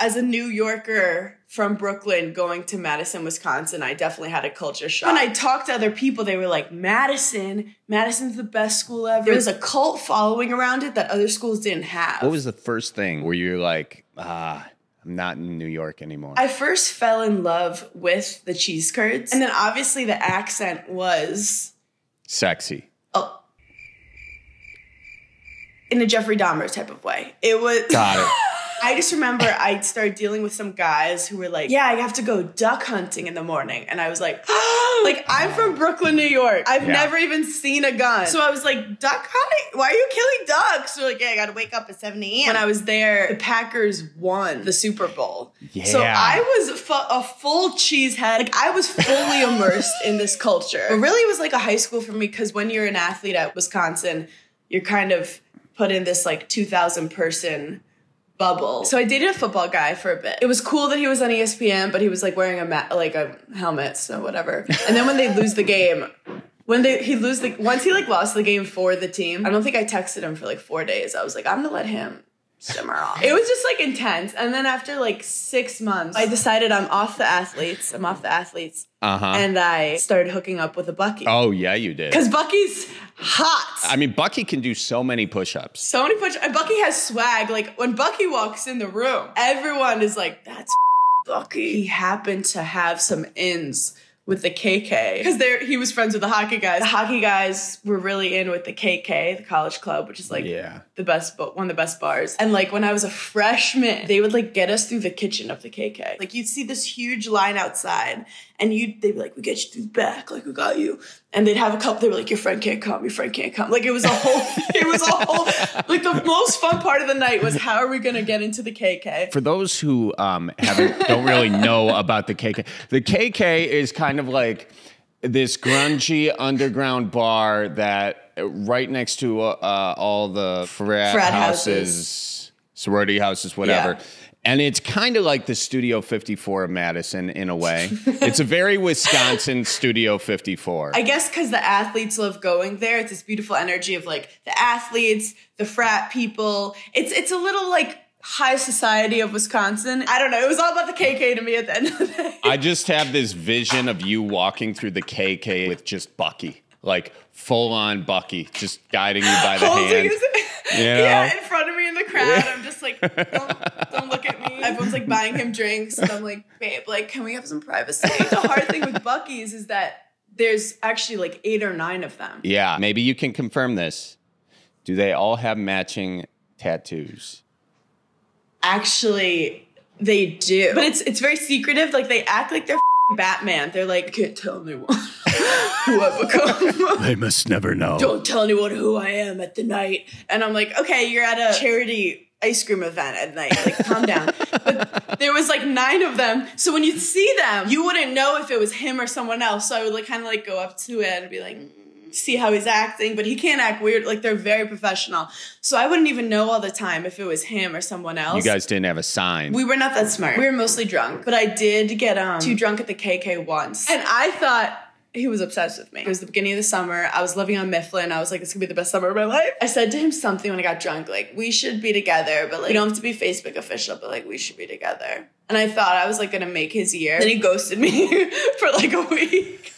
as a New Yorker from Brooklyn going to Madison, Wisconsin, I definitely had a culture shock. When I talked to other people, they were like, Madison's the best school ever. There was a cult following around it that other schools didn't have. What was the first thing where you were like, I'm not in New York anymore? I first fell in love with the cheese curds. And then obviously the accent was... sexy. Oh. In a Jeffrey Dahmer type of way. It was... Got it. I just remember I started dealing with some guys who were like, yeah, I have to go duck hunting in the morning. And I was like, like, I'm from Brooklyn, New York. I've never even seen a gun. So I was like, duck hunting? Why are you killing ducks? They're like, yeah, I got to wake up at 7 a.m. When I was there, the Packers won the Super Bowl. Yeah. So I was a full cheesehead. Like, I was fully immersed in this culture. It really was like a high school for me because when you're an athlete at Wisconsin, you're kind of put in this like 2,000 person bubble. So I dated a football guy for a bit. It was cool that he was on ESPN, but he was like wearing a helmet, so whatever. And then when they lose the game, once he like lost the game for the team, I don't think I texted him for like 4 days. I was like, I'm gonna let him simmer off. It was just like intense. And then after like 6 months, I decided I'm off the athletes. And I started hooking up with a Bucky. Oh, yeah, you did. Because Bucky's hot. I mean, Bucky can do so many push-ups. So many push-ups. And Bucky has swag. Like, when Bucky walks in the room, everyone is like, that's Bucky. He happened to have some ins with the KK. Because he was friends with the hockey guys. The hockey guys were really in with the KK, the college club, which is like the best, one of the best bars. And like when I was a freshman, they would like get us through the kitchen of the KK. Like you'd see this huge line outside and they'd be like, we get you through the back, like we got you. And they'd have a couple, they were like, your friend can't come. Like it was a whole, like the most fun part of the night was how are we going to get into the KK? For those who don't really know about the KK is kind of like this grungy underground bar that right next to all the frat houses, sorority houses, whatever. Yeah. And it's kind of like the Studio 54 of Madison in a way. It's a very Wisconsin Studio 54. I guess because the athletes love going there. It's this beautiful energy of like the athletes, the frat people. It's a little like high society of Wisconsin. I don't know. It was all about the KK to me at the end of the day. I just have this vision of you walking through the KK with just Bucky. Like full-on Bucky, just guiding you by the hand. Yeah, in front of me in the crowd. I'm just like, don't look at me. Everyone's like buying him drinks. And I'm like, babe, like, can we have some privacy? The hard thing with Bucky's is that there's actually like 8 or 9 of them. Yeah, maybe you can confirm this. Do they all have matching tattoos? Actually, they do. But it's very secretive. Like, they act like they're Batman. They're like, can't tell anyone who I've become. They must never know. Don't tell anyone who I am at the night. And I'm like, okay, you're at a charity ice cream event at night. Like, calm down. But there was like 9 of them. So when you'd see them, you wouldn't know if it was him or someone else. So I would like kind of like go up to it and be like, see how he's acting, but he can't act weird. Like, they're very professional. So I wouldn't even know all the time if it was him or someone else. You guys didn't have a sign. We were not that smart. We were mostly drunk. But I did get too drunk at the KK once. And I thought he was obsessed with me. It was the beginning of the summer. I was living on Mifflin. I was like, this is gonna be the best summer of my life. I said to him something when I got drunk, like, we should be together, but like, we don't have to be Facebook official, but like, we should be together. And I thought I was like gonna make his year. Then he ghosted me for like a week.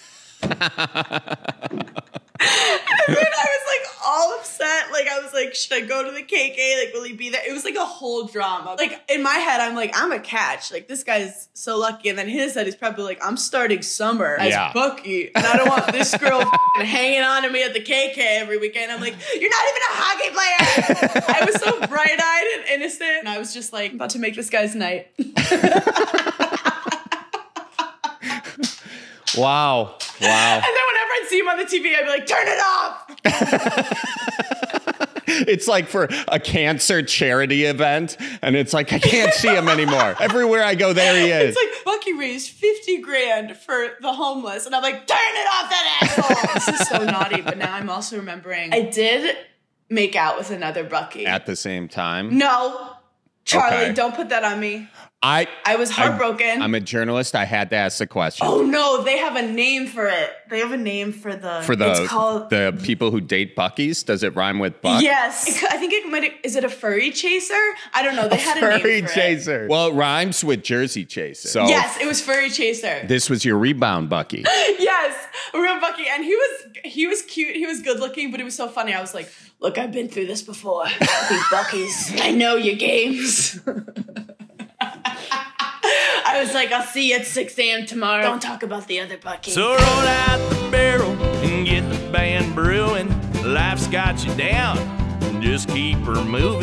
And then I was like all upset. Like, I was like, should I go to the KK? Like, will he be there? It was like a whole drama. Like, in my head, I'm like, I'm a catch. Like, this guy's so lucky. And then his head, he's probably like, I'm starting summer as Bucky. And I don't want this girl hanging on to me at the KK every weekend. I'm like, you're not even a hockey player. I was so bright-eyed and innocent. And I was just like, about to make this guy's night. Wow. And then whenever I'd see him on the TV, I'd be like, turn it off. It's like for a cancer charity event, and it's like, I can't see him anymore. Everywhere I go, there he is. It's like, Bucky raised 50 grand for the homeless, and I'm like, turn it off, that asshole. This is so naughty, but now I'm also remembering I did make out with another Bucky. At the same time? No. Charlie, don't put that on me. I was heartbroken. I'm a journalist. I had to ask the question. Oh no, they have a name for it. They have a name for the. It's called the people who date Buckies. Does it rhyme with Buck? Yes, I think it might. Is it a furry chaser? I don't know. They had a name for furry chaser. It. Well, it rhymes with Jersey chaser. So yes, it was furry chaser. This was your rebound, Bucky. Yes, real Bucky, and he was cute. He was good looking, but it was so funny. I was like, look, I've been through this before. Buckies, I know your games. I was like, I'll see you at 6 a.m. tomorrow. Don't talk about the other Bucky. So roll out the barrel and get the band brewing. Life's got you down. Just keep her moving.